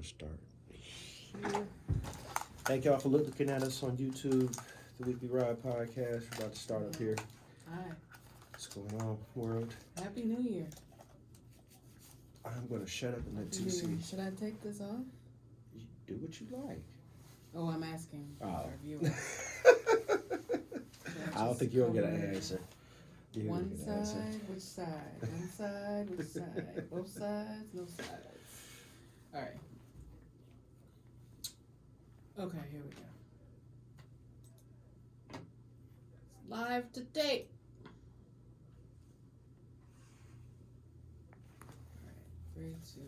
start here. Thank y'all for looking at us on YouTube, the Weekly Ride Podcast. We're about to start up here. Hi. What's going on, world? Happy New Year. I'm going to shut up and let Happy New Year. TC. Should I take this off? You do what you like. Oh, I'm asking our viewers. I don't think you'll get an answer. One side, which side? One side, which side? Both sides, no sides. All right. Okay, here we go. It's live to tape. All right, 3, 2,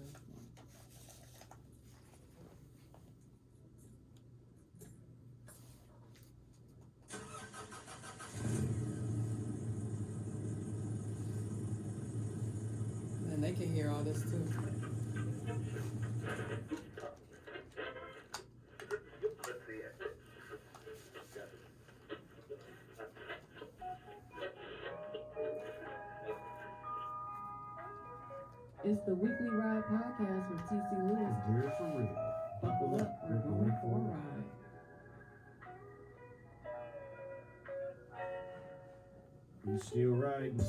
1. And they can hear all this too. It's the Weekly Ride Podcast with TC Lewis. Here for real. Buckle up, we're going for a ride. You still riding?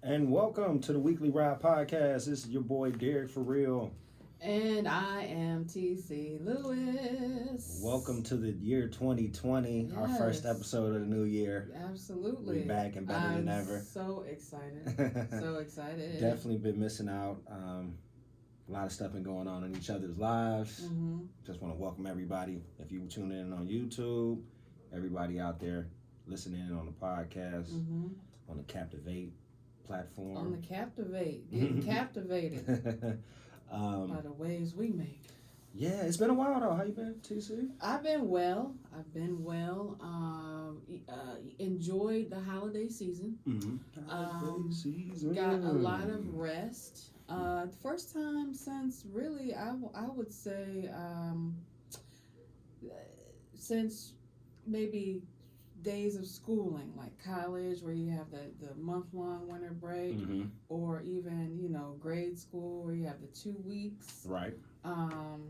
And welcome to the Weekly Ride Podcast. This is your boy Derek for real. And I am TC Lewis. Welcome to the year 2020, our first episode of the new year. Absolutely. We're back and better than ever. So excited. So excited. Definitely been missing out. A lot of stuff been going on in each other's lives. Mm-hmm. Just want to welcome everybody. If you tune in on YouTube, everybody out there listening in on the podcast, on the Captivate platform. On the Captivate. Getting captivated by the waves we make. Yeah, it's been a while though. How you been, TC? I've been well. Enjoyed the holiday season. Holiday season. Got a lot of rest. First time since really, I would say, since maybe days of schooling, like college, where you have the month-long winter break, or even, grade school where you have the 2 weeks. Right.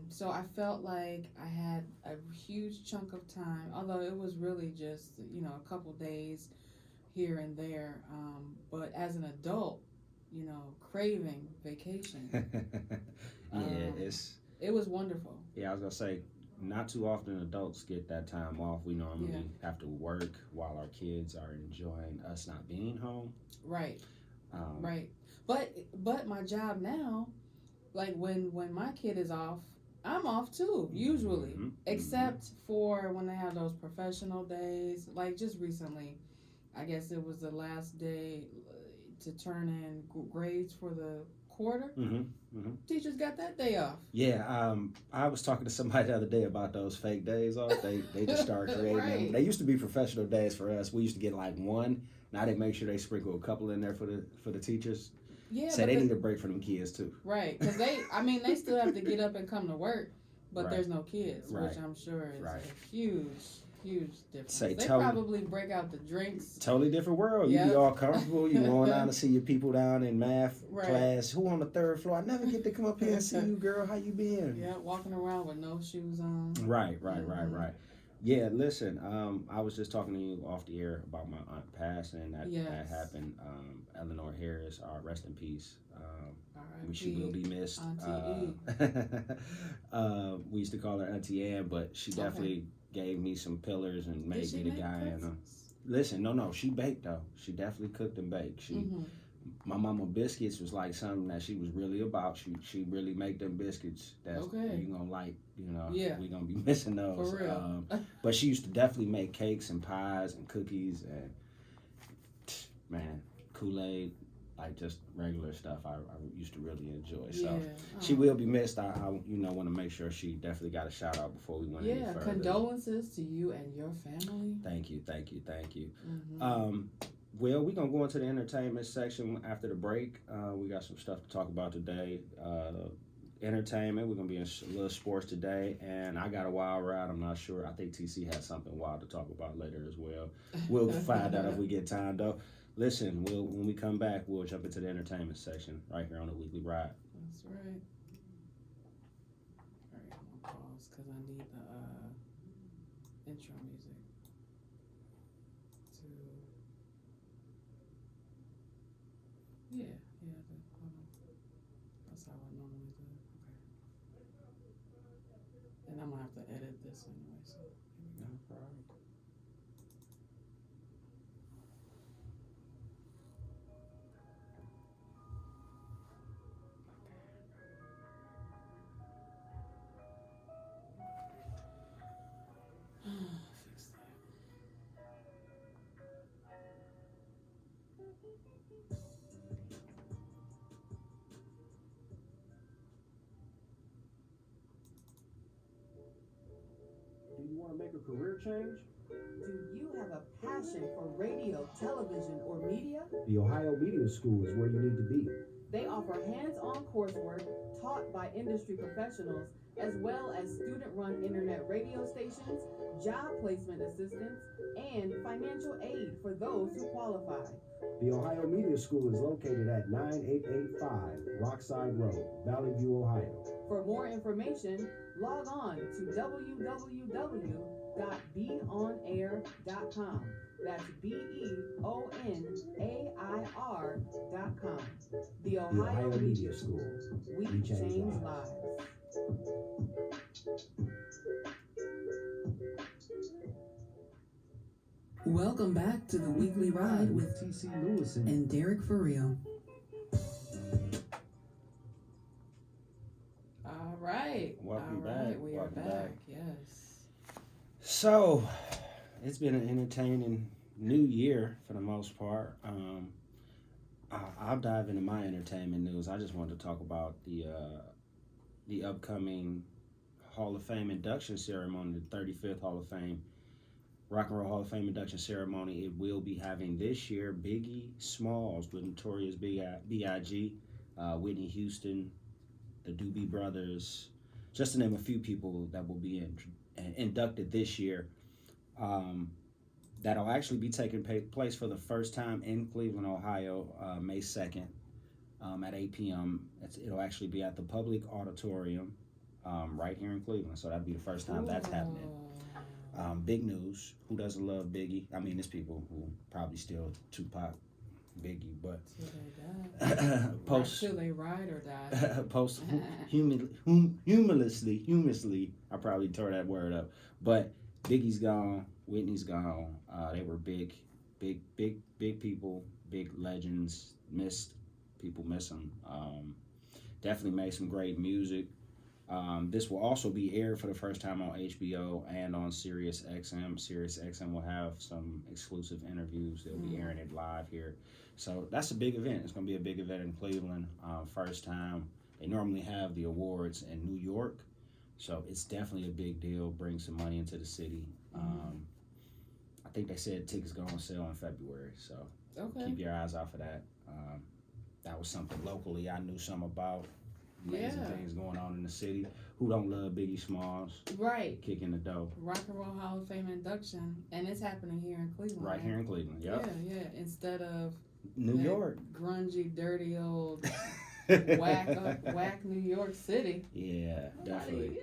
So I felt like I had a huge chunk of time, although it was really just, a couple days here and there. But as an adult, craving vacation. It was wonderful. Yeah, I was going to say, not too often adults get that time off. We normally have to work while our kids are enjoying us not being home. Right. Right. But my job now, like when my kid is off, I'm off too, usually. Except for when they have those professional days. Like just recently, I guess it was the last day to turn in grades for the quarter. Teachers got that day off. Yeah, I was talking to somebody the other day about those fake days off. They just started creating them. They used to be professional days for us. We used to get like one. Now they make sure they sprinkle a couple in there for the teachers. Yeah, so they need a break for them kids too. Right, because they still have to get up and come to work, but there's no kids, which I'm sure is a huge difference. They probably break out the drinks. Totally different world. You be all comfortable. You going down to see your people down in math class. Who on the 3rd floor? I never get to come up here and see you, girl. How you been? Yeah, walking around with no shoes on. Right. Yeah, listen, I was just talking to you off the air about my aunt passing. That happened. Eleanor Harris, rest in peace. She will be missed. We used to call her Auntie Ann, but she definitely gave me some pillars and made me the guy. Listen, no, she baked though. She definitely cooked and baked. She my mama biscuits was like something that she was really about. She really make them biscuits that's you gonna like. You know, we gonna be missing those. For real. But she used to definitely make cakes and pies and cookies and man, Kool-Aid, like just regular stuff. I used to really enjoy. So she will be missed. I want to make sure she definitely got a shout out before we went any further. Condolences to you and your family. Thank you. Mm-hmm. Well, we're going to go into the entertainment section after the break. We got some stuff to talk about today. Entertainment, we're going to be in a little sports today, and I got a wild ride. I'm not sure. I think TC has something wild to talk about later as well. We'll find out if we get time, though. Listen, when we come back, we'll jump into the entertainment section right here on the Weekly Ride. That's right. All right, I'm going to pause because I need the intro music. That's how I normally do it. Okay. And I'm going to have to edit this anyway, so here we go. No problem. Fix that. Do you want to make a career change? Do you have a passion for radio, television, or media? The Ohio Media School is where you need to be. They offer hands-on coursework taught by industry professionals, as well as student-run internet radio stations, job placement assistance, and financial aid for those who qualify. The Ohio Media School is located at 9885 Rockside Road, Valley View, Ohio. For more information, log on to www.beonair.com. That's BEONAIR.com. The Ohio Media School. We change lives. Welcome back to the Weekly Ride with TC Lewis and Derek for real. All right. Welcome back. We are back. Yes. So, it's been an entertaining new year for the most part. I'll dive into my entertainment news. I just wanted to talk about the upcoming Hall of Fame induction ceremony, the 35th Hall of Fame. Rock and Roll Hall of Fame induction ceremony. It will be having this year Biggie Smalls with Notorious B.I.G., Whitney Houston, the Doobie Brothers, just to name a few people that will be inducted this year. That'll actually be taking place for the first time in Cleveland, Ohio, May 2nd at 8 p.m. It'll actually be at the Public Auditorium right here in Cleveland. So that'll be the first time that's happening. Big news. Who doesn't love Biggie? I mean, there's people who probably still Tupac, Biggie, but post till they ride or die. Post humorously, I probably tore that word up. But Biggie's gone, Whitney's gone. They were big people, big legends. People miss them. Definitely made some great music. This will also be aired for the first time on HBO and on Sirius XM. Sirius XM will have some exclusive interviews. They'll be airing it live here. So that's a big event. It's going to be a big event in Cleveland. First time. They normally have the awards in New York. So it's definitely a big deal. Bring some money into the city. I think they said tickets go on sale in February. So keep your eyes out for that. That was something locally I knew some about. Amazing things going on in the city. Who don't love Biggie Smalls? Right. Kicking the dough. Rock and Roll Hall of Fame induction. And it's happening here in Cleveland. Right here in Cleveland, yep. Yeah. Instead of New York. Grungy, dirty old whack New York City. Yeah, definitely.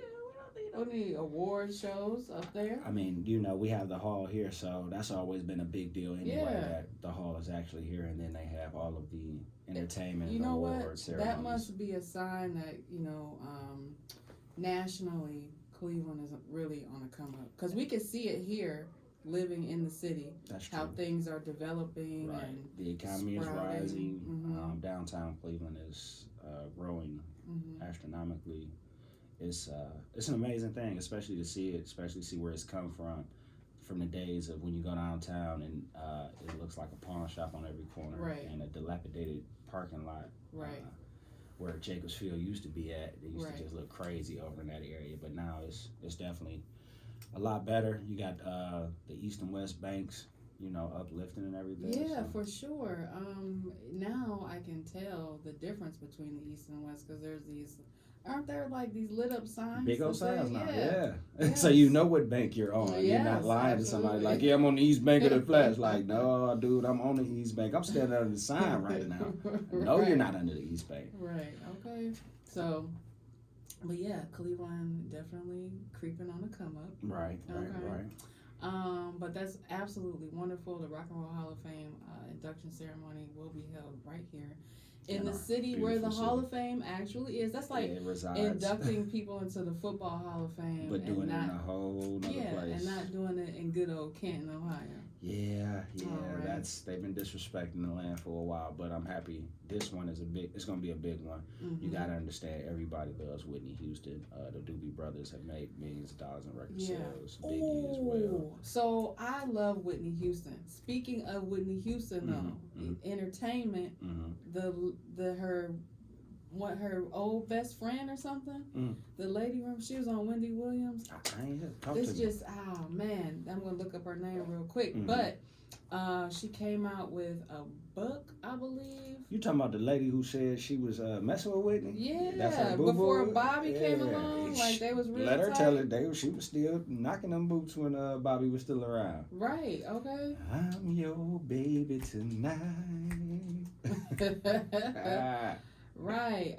We don't need award shows up there. I mean, we have the hall here, so that's always been a big deal anyway, that the hall is actually here, and then they have all of the entertainment and award ceremonies. That must be a sign that, nationally, Cleveland isn't really on a come up. Because we can see it here living in the city. That's true. How things are developing. Right. And the economy is rising. Mm-hmm. Downtown Cleveland is growing astronomically. It's an amazing thing, especially to see it, especially see where it's come from the days of when you go downtown and it looks like a pawn shop on every corner, right, and a dilapidated parking lot, right, where Jacobs Field used to be at. It used right. to just look crazy over in that area, but now it's definitely a lot better. You got the east and west banks, uplifting and everything. Yeah, for sure. Now I can tell the difference between the east and west, because there's these. Aren't there like these lit up signs? Big old signs now, yeah. Yes. So you know what bank you're on. Yes, you're not lying absolutely. to somebody like, yeah, I'm on the East Bank of the Flats. Like, no, dude, I'm on the East Bank. I'm standing under the sign right now. No, right. You're not under the East Bank. Right, okay. So, but yeah, Cleveland definitely creeping on the come up. Right, right. But that's absolutely wonderful. The Rock and Roll Hall of Fame induction ceremony will be held right here in the city where the Hall of Fame actually is. That's like inducting people into the Football Hall of Fame, but doing it in a whole nother place, and not doing it in good old Canton, Ohio. Yeah, right. They've been disrespecting the land for a while, but I'm happy this one is it's going to be a big one. You got to understand, everybody loves Whitney Houston. The Doobie Brothers have made millions of dollars in record sales. Biggie as well. So I love Whitney Houston. Speaking of Whitney Houston, though, entertainment, her old best friend or something, the lady, remember she was on Wendy Williams? I ain't here. Talk this to just, me. Oh man, I'm gonna look up her name real quick. But she came out with a book, I believe. You talking about the lady who said she was messing with Whitney? Yeah, that's her before Bobby came along, like they was really let her tight. tell it. She was still knocking them boots when Bobby was still around. Right. Okay. I'm your baby tonight. Right.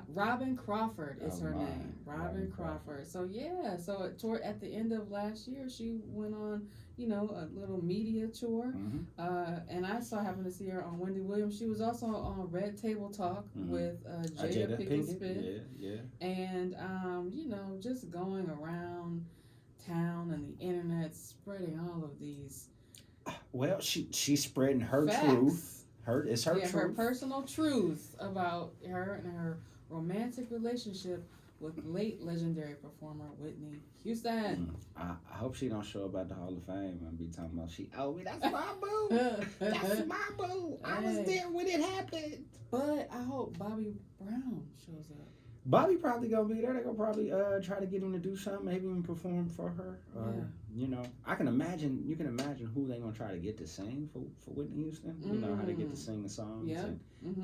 Robin Crawford is her name. Robin Crawford. So yeah. So at the end of last year, she went on, a little media tour. And I happened to see her on Wendy Williams. She was also on Red Table Talk with Jada Pinkett Smith. Yeah. And just going around town and the internet, spreading all of these. Well, she's spreading her facts. Truth. It's her truth. Her personal truths about her and her romantic relationship with late legendary performer Whitney Houston. I hope she don't show up at the Hall of Fame and be talking about that's my boo. That's my boo. I was there when it happened. But I hope Bobby Brown shows up. Bobby probably gonna be there. They're gonna probably try to get him to do something, maybe even perform for her. I can imagine. You can imagine who they're gonna try to get to sing for Whitney Houston. You know how to get to sing the songs and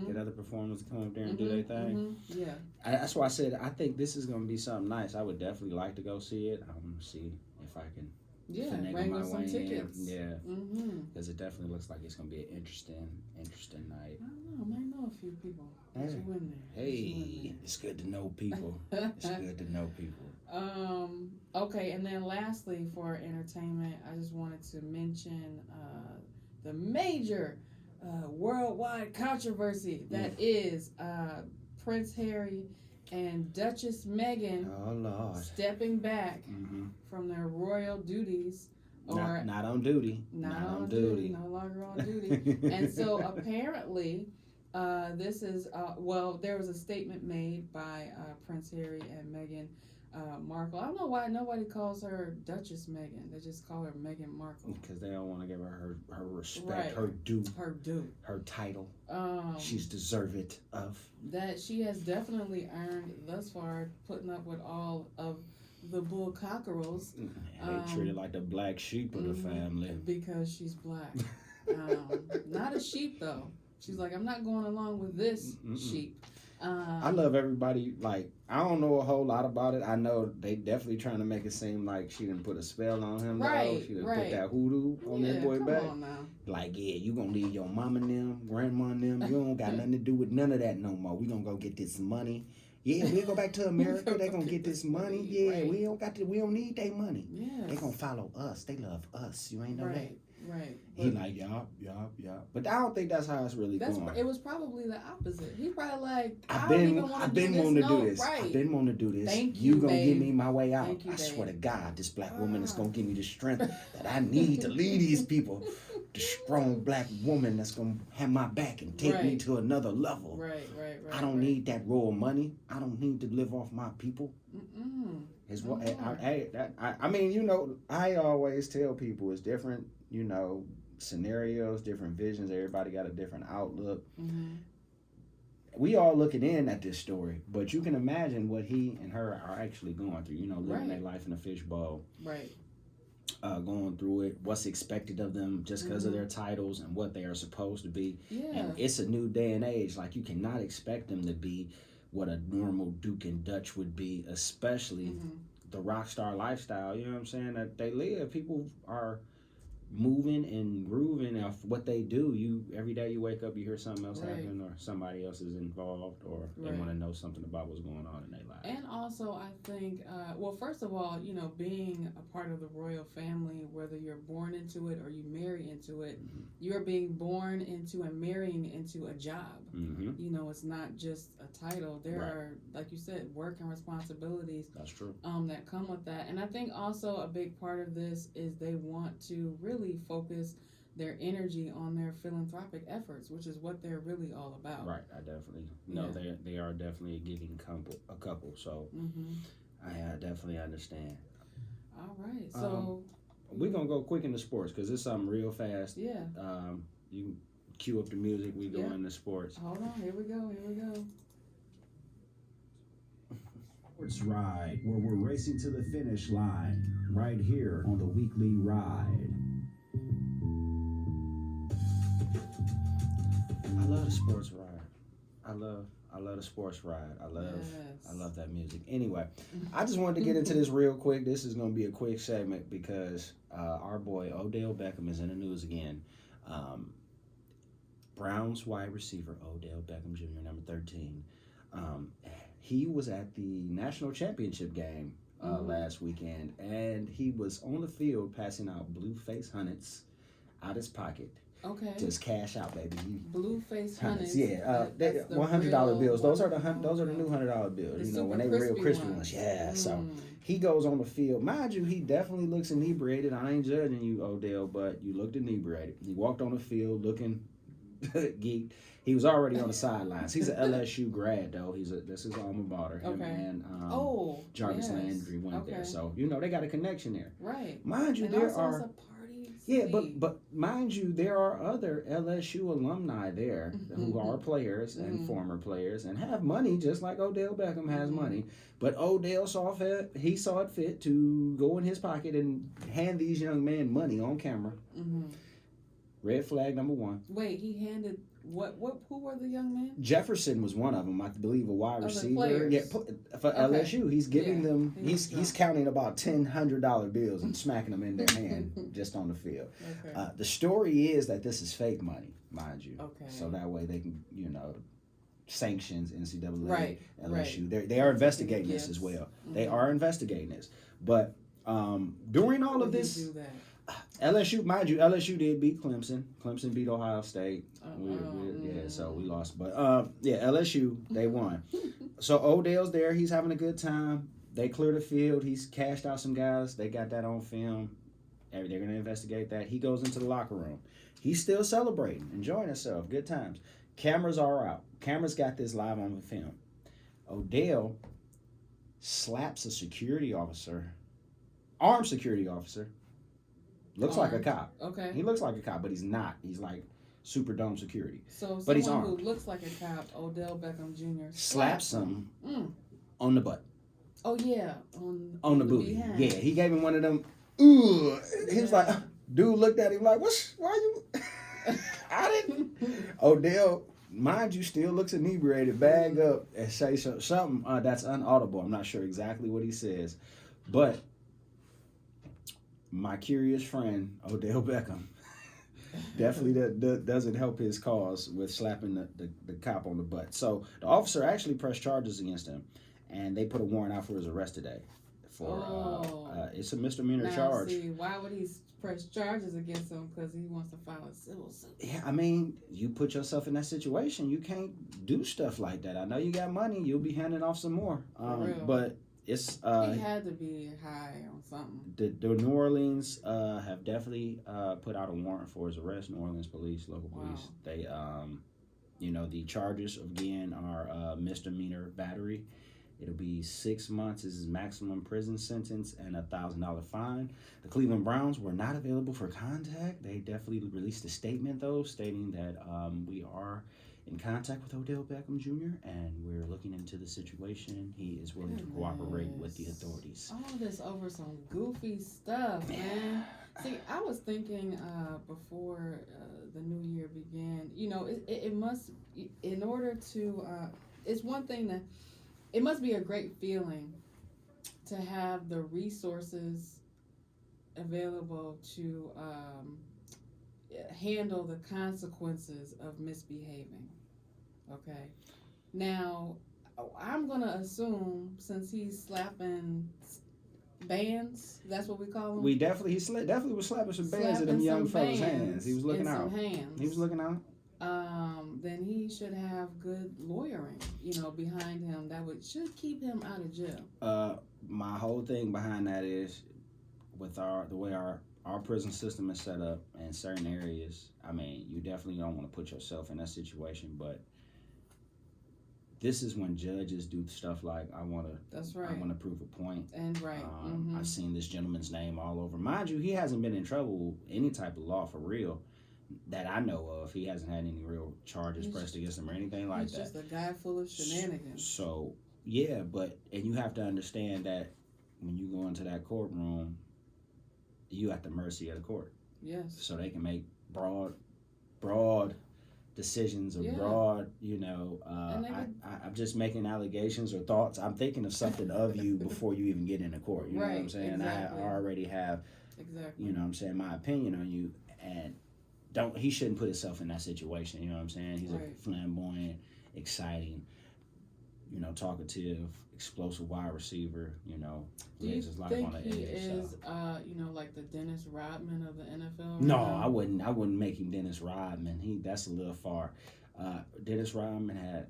get other performers to come up there and do their thing. Yeah, that's why I said I think this is gonna be something nice. I would definitely like to go see it. I'm gonna see if I can. Wrangle some tickets. Because it definitely looks like it's gonna be an interesting night. I don't know. I might know a few people. Hey, it's good to know people. It's good to know people. Okay, and then lastly for entertainment, I just wanted to mention the major worldwide controversy that is Prince Harry and Duchess Meghan stepping back from their royal duties. Or not on duty. Not on duty. No longer on duty. And so apparently, this is, there was a statement made by Prince Harry and Meghan Markle. I don't know why nobody calls her Duchess Meghan. They just call her Meghan Markle. Because they don't want to give her respect, right. her due. Her title. She's deserved of. That she has definitely earned thus far, putting up with all of the bull cockerels. They treat her like the black sheep of the family. Because she's black. Not a sheep, though. She's like, I'm not going along with this sheep. I love everybody. Like, I don't know a whole lot about it. I know they definitely trying to make it seem like she didn't put a spell on him. Right, though. She didn't put that hoodoo on that boy back. Like, you gonna leave your mama and them, grandma and them. You don't got nothing to do with none of that no more. We gonna go get this money. Yeah, we'll go back to America. They gonna get this money. Yeah, we don't need their money. Yes. They gonna follow us. They love us. You ain't know that. Right. He like, yup. But I don't think that's how it's really going. It was probably the opposite. He's probably like, I've been wanting to do this. Right. I've been wanting to do this. Thank you you, gonna babe. give me my way out. Thank you, I swear to babe. God, this black woman is gonna give me the strength that I need to lead these people. The strong black woman that's gonna have my back and take me to another level. Right. I don't need that royal money. I don't need to live off my people. Is what I mean. You know, I always tell people it's different. You know, scenarios, different visions. Everybody got a different outlook. We all looking in at this story, but you can imagine what he and her are actually going through. You know, living their life in a fishbowl. Right. Going through it, what's expected of them just because of their titles and what they are supposed to be. Yeah. And it's a new day and age. Like, you cannot expect them to be what a normal Duke and Dutch would be, especially the rock star lifestyle, you know what I'm saying, that they live. People are moving and grooving off what they do. You every day you wake up, you hear something else happen, or somebody else is involved, or they want to know something about what's going on in their life. And also, I think, well, first of all, you know, being a part of the royal family, whether you're born into it or you marry into it, you're being born into and marrying into a job. You know, it's not just a title. There are, like you said, work and responsibilities. That's true. That come with that. And I think also a big part of this is they want to really focus their energy on their philanthropic efforts, which is what they're really all about. Right, I definitely know they are definitely a giving couple. So I definitely understand. All right, so we're gonna go quick into sports because it's something real fast. Yeah. You can cue up the music. We go into sports. Hold on, here we go. Sports Ride, where we're racing to the finish line, right here on the Weekly Ride. I love the sports ride. I love the sports ride. I love that music. Anyway, I just wanted to get into this real quick. This is going to be a quick segment because our boy Odell Beckham is in the news again. Browns wide receiver Odell Beckham Jr., number 13. He was at the national championship game last weekend, and he was on the field passing out blue face hundreds out his pocket. Okay. Just cash out, baby. Blue face hundreds. Yeah, $100 bills. Those are the new $100 bills. The you know, when they real crispy ones. Yeah. So he goes on the field. Mind you, he definitely looks inebriated. I ain't judging you, Odell, but you looked inebriated. He walked on the field looking geeked. He was already on the sidelines. He's an LSU grad, though. This is alma mater. Him and Jarvis Landry went there. So, you know, they got a connection there. Right. Mind you, and there also are... It's a party. Yeah, but mind you, there are other LSU alumni there who are players and former players and have money just like Odell Beckham has money. But Odell saw it fit to go in his pocket and hand these young men money on camera. Red flag number one. Wait, he handed who were the young men? Jefferson was one of them, I believe, a wide receiver. Players. Yeah, for LSU, he's giving them. He's counting about $100 bills and smacking them in their hand just on the field. Okay. The story is that this is fake money, mind you. Okay. So that way they can, you know, sanctions NCAA, LSU. They are investigating this as well. They are investigating this, but during all of this. LSU, mind you, LSU did beat Clemson. Clemson beat Ohio State. So we lost. But LSU, they won. So Odell's there. He's having a good time. They clear the field. He's cashed out some guys. They got that on film. They're going to investigate that. He goes into the locker room. He's still celebrating, enjoying himself. Good times. Cameras are out. Cameras got this live on the film. Odell slaps a security officer, armed security officer. Looks like a cop. Okay. He looks like a cop, but he's not. He's like Superdome security. So but someone who looks like a cop, Odell Beckham Jr. slaps him on the butt. Oh yeah, on the booty. Behind. Yeah, he gave him one of them. Ooh, he was like, dude looked at him like, why you? I didn't. Odell, mind you, still looks inebriated. Bag up and say something that's unaudible. I'm not sure exactly what he says, but. My curious friend, Odell Beckham, definitely doesn't help his cause with slapping the cop on the butt. So the officer actually pressed charges against him, and they put a warrant out for his arrest today for it's a misdemeanor now, charge. See, why would he press charges against him? Because he wants to file a civil suit. Yeah, I mean, you put yourself in that situation. You can't do stuff like that. I know you got money. You'll be handing off some more. But it's he had to be high on something. The New Orleans have definitely put out a warrant for his arrest. New Orleans police, local police. They the charges again are misdemeanor battery. It'll be 6 months is his maximum prison sentence and $1,000 fine. The Cleveland Browns were not available for contact. They definitely released a statement though, stating that we are in contact with Odell Beckham Jr. and we're looking into the situation. He is willing to cooperate with the authorities. All this over some goofy stuff, man. See, I was thinking before the new year began. It must, in order to, it's one thing that. It must be a great feeling to have the resources available to handle the consequences of misbehaving. Okay. Now, I'm going to assume since he's slapping bands, that's what we call them? He definitely was slapping some bands in them young fellas' hands. He was looking out. He was looking out. Then he should have good lawyering, behind him that should keep him out of jail. My whole thing behind that is with the way our prison system is set up in certain areas. I mean, you definitely don't want to put yourself in that situation, but this is when judges do stuff like I want to prove a point. And right. I've seen this gentleman's name all over. Mind you, he hasn't been in trouble any type of law for real. That I know of. He hasn't had any real charges pressed against him or anything like that. He's just a guy full of shenanigans. So, yeah, and you have to understand that when you go into that courtroom, you at the mercy of the court. Yes. So they can make broad decisions or broad, I'm just making allegations or thoughts. I'm thinking of something of you before you even get into court. You know what I'm saying? Exactly. I already have, my opinion on you. And he shouldn't put himself in that situation, you know what I'm saying? He's a flamboyant, exciting, talkative, explosive wide receiver, lives his life on the edge. Do you think he is, like the Dennis Rodman of the NFL? No, I wouldn't make him Dennis Rodman. That's a little far. Dennis Rodman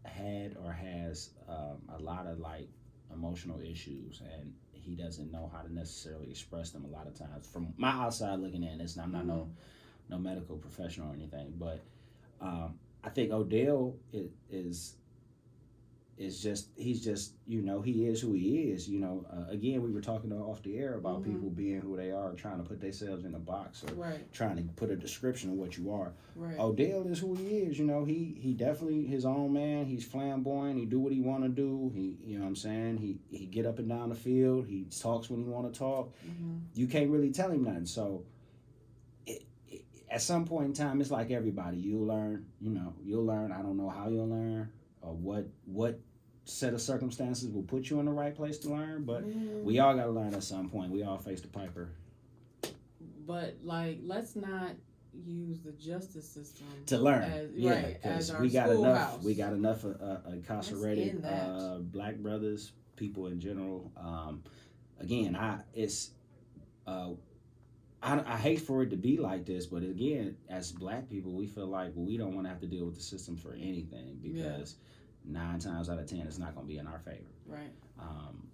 had or has a lot of like emotional issues, and he doesn't know how to necessarily express them a lot of times. From my outside looking in, I'm not no medical professional or anything, but I think Odell is just he is who he is. Again, we were talking off the air about people being who they are, trying to put themselves in a box or trying to put a description of what you are. Right. Odell is who he is. He definitely his own man. He's flamboyant. He do what he want to do. He what I'm saying. He get up and down the field. He talks when he want to talk. You can't really tell him nothing. So at some point in time, it's like everybody. You'll learn. You'll learn. I don't know how you'll learn or what set of circumstances will put you in the right place to learn. But we all got to learn at some point. We all face the piper. But let's not use the justice system to learn. Because we got enough. We got enough incarcerated black brothers, people in general. Again, I hate for it to be like this, but again, as black people, we feel like we don't want to have to deal with the system for anything because 9 times out of 10, it's not going to be in our favor. Right.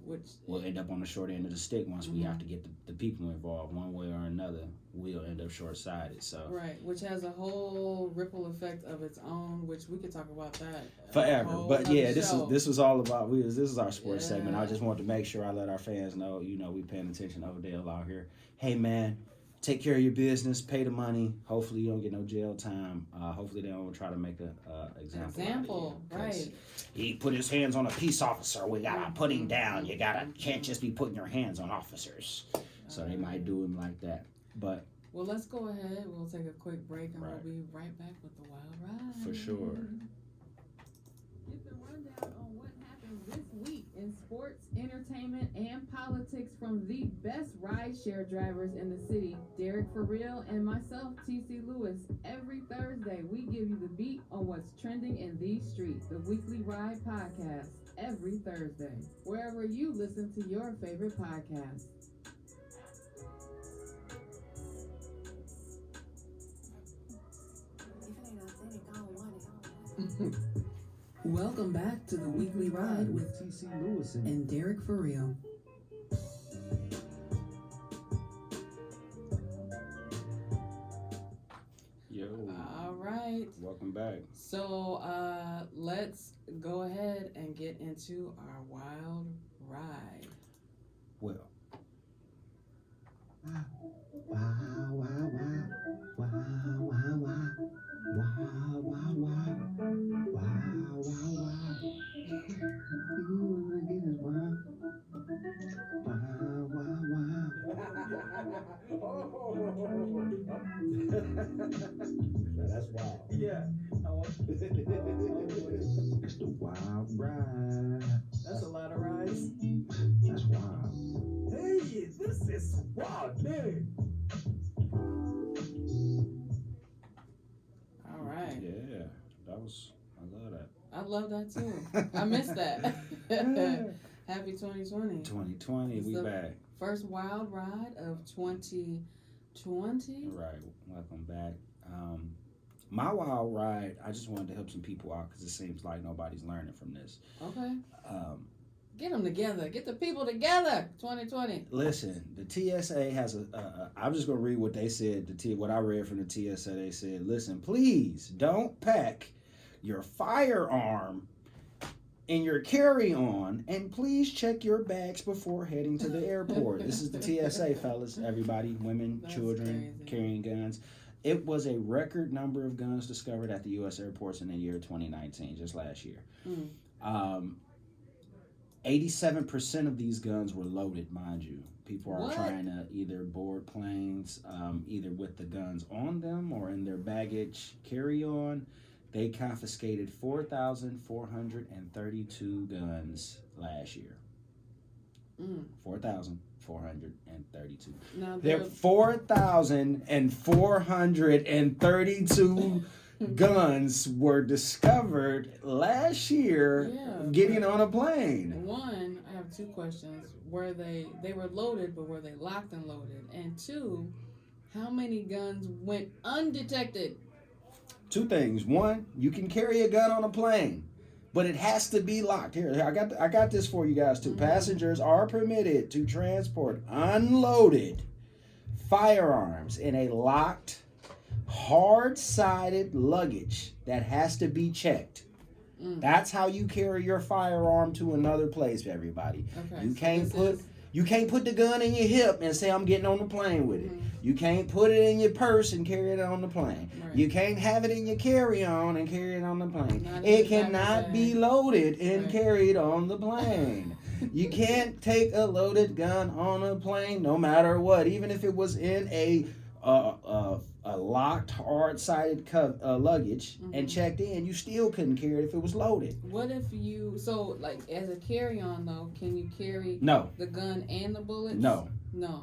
Which we'll end up on the short end of the stick once we have to get the people involved one way or another. We'll end up short-sighted. So which has a whole ripple effect of its own, which we could talk about that forever. But this was all about this is our sports segment. I just wanted to make sure I let our fans know, we paying attention to Odell out here. Hey man, take care of your business, pay the money. Hopefully you don't get no jail time. Hopefully they don't try to make an example. Right. He put his hands on a peace officer. We gotta put him down. You can't just be putting your hands on officers. So they might do him like that. But let's go ahead. We'll take a quick break and we'll be right back with the Wild Ride. For sure. Get the rundown on what happened this week in sports, entertainment, and politics from the best rideshare drivers in the city, Derek For Real and myself, TC Lewis. Every Thursday, we give you the beat on what's trending in these streets, the Weekly Ride Podcast. every Thursday, wherever you listen to your favorite podcasts. Welcome back to the Weekly Ride with T.C. Lewis and Derek For Real. Yo. All right. Welcome back. So let's go ahead and get into our wild ride. Well. Wow, wow, wow, wow, wow, wow, wow, wow, wow, wow, wow, wow. You wanna get it wild? Wow, wow, wow. That's wild. Yeah. It's the wild ride. That's a lot of rides. That's wild. Hey, this is wild, man. All right. Yeah, I love that. I love that too. I missed that. Happy 2020. 2020, It's we the back. First wild ride of 2020. Right, welcome back. My wild ride, I just wanted to help some people out because it seems like nobody's learning from this. Okay. Get them together. Get the people together. 2020. Listen, the TSA has I'm just going to read what they said. What I read from the TSA, they said, listen, please don't pack your firearm in your carry-on, and please check your bags before heading to the airport. This is the TSA, fellas. Everybody, women, That's children, crazy. carrying guns. It was a record number of guns discovered at the U.S. airports in the year 2019, just last year. 87% of these guns were loaded, mind you. People are trying to either board planes, either with the guns on them or in their baggage carry-on. They confiscated 4,432 guns last year. 4,432. There 4,432 guns were discovered last year getting on a plane. One, I have two questions. Were they were loaded, but were they locked and loaded? And two, how many guns went undetected? Two things. One, you can carry a gun on a plane, but it has to be locked. Here, I got this for you guys too. Passengers are permitted to transport unloaded firearms in a locked, hard-sided luggage that has to be checked. That's how you carry your firearm to another place, everybody. Okay, You can't put the gun in your hip and say I'm getting on the plane with it. You can't put it in your purse and carry it on the plane. Right. You can't have it in your carry-on and carry it on the plane. It cannot be loaded and carried on the plane. You can't take a loaded gun on a plane no matter what, even if it was in a locked, hard-sided luggage and checked in. You still couldn't carry it if it was loaded. What if as a carry-on though, can you carry the gun and the bullets? No.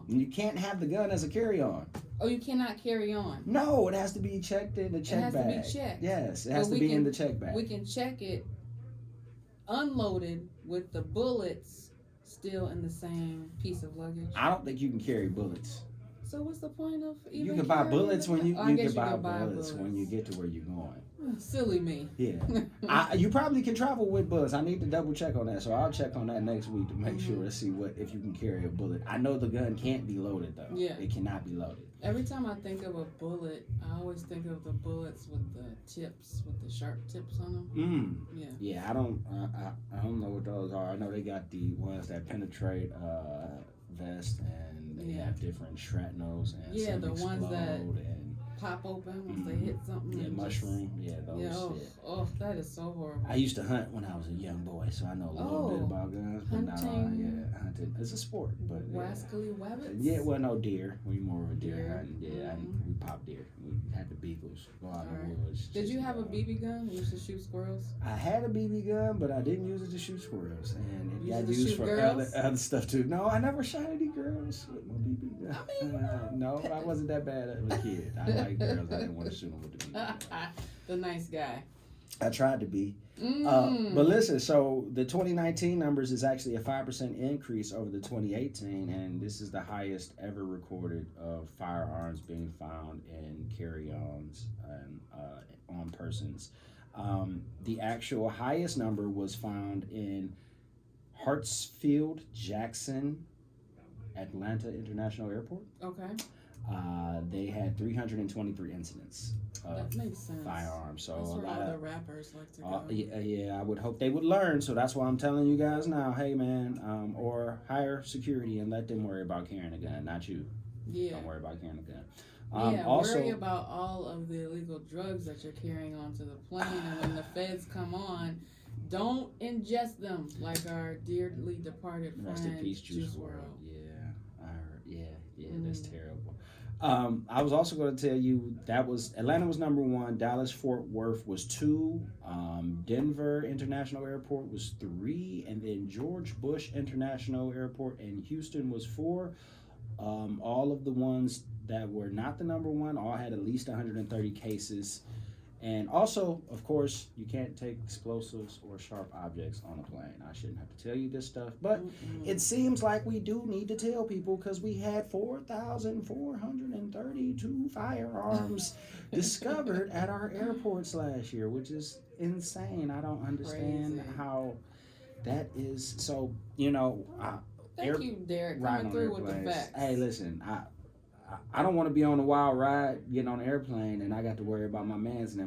You can't have the gun as a carry-on. Oh, you cannot carry on? No, it has to be checked in the check bag. It has to be checked. Yes, it has to be in the check bag. We can check it unloaded with the bullets still in the same piece of luggage. I don't think you can carry bullets. So what's the point of even you can buy bullets when you can buy bullets when you get to where you're going. Silly me. Yeah. You probably can travel with bullets. I need to double check on that, so I'll check on that next week to make sure to see if you can carry a bullet. I know the gun can't be loaded though. Yeah. It cannot be loaded. Every time I think of a bullet, I always think of the bullets with the tips, with the sharp tips on them. Yeah. Yeah, I don't know what those are. I know they got the ones that penetrate vest, and they have different shrapnels and some the ones that and pop open once they hit something. Yeah, mushroom. That is so horrible. I used to hunt when I was a young boy, so I know a little bit about guns. But hunting. Hunting. It's a sport, but Rascally wabbits? Yeah, well, no deer. We more of a deer hunting. Yeah, we pop deer. We had the beagles go out in the woods. Did you have a BB gun? You used to shoot squirrels? I had a BB gun, but I didn't use it to shoot squirrels, and it got used for girls? other stuff too. No, I never shot any girls with my BB gun. No, I wasn't that bad of a kid. I liked girls. I didn't want to shoot them with the BB gun. The nice guy. I tried to be. But listen, so the 2019 numbers is actually a 5% increase over the 2018, and this is the highest ever recorded of firearms being found in carry-ons and on persons. The actual highest number was found in Hartsfield Jackson Atlanta International Airport. Okay. They had 323 incidents of firearms. So that's a where lot all of the rappers like to go. yeah, I would hope they would learn. So that's why I'm telling you guys now. Hey, man, or hire security and let them worry about carrying a gun, not you. Yeah. Don't worry about carrying a gun. Worry about all of the illegal drugs that you're carrying onto the plane, and when the feds come on, don't ingest them like our dearly departed friend. Rest in peace, Juice WRLD. Yeah, I heard. Yeah, that's terrible. I was also going to tell you that was Atlanta was number 1, Dallas Fort Worth was 2, Denver International Airport was 3, and then George Bush International Airport in Houston was 4. All of the ones that were not the number 1 all had at least 130 cases. And also, of course, you can't take explosives or sharp objects on a plane. I shouldn't have to tell you this stuff, but it seems like we do need to tell people because we had 4,432 firearms discovered at our airports last year, which is insane. I don't understand how that is. So, Thank you, Derek, coming through with the facts. Hey, listen, I don't want to be on a wild ride, getting on an airplane, and I got to worry about my mans and them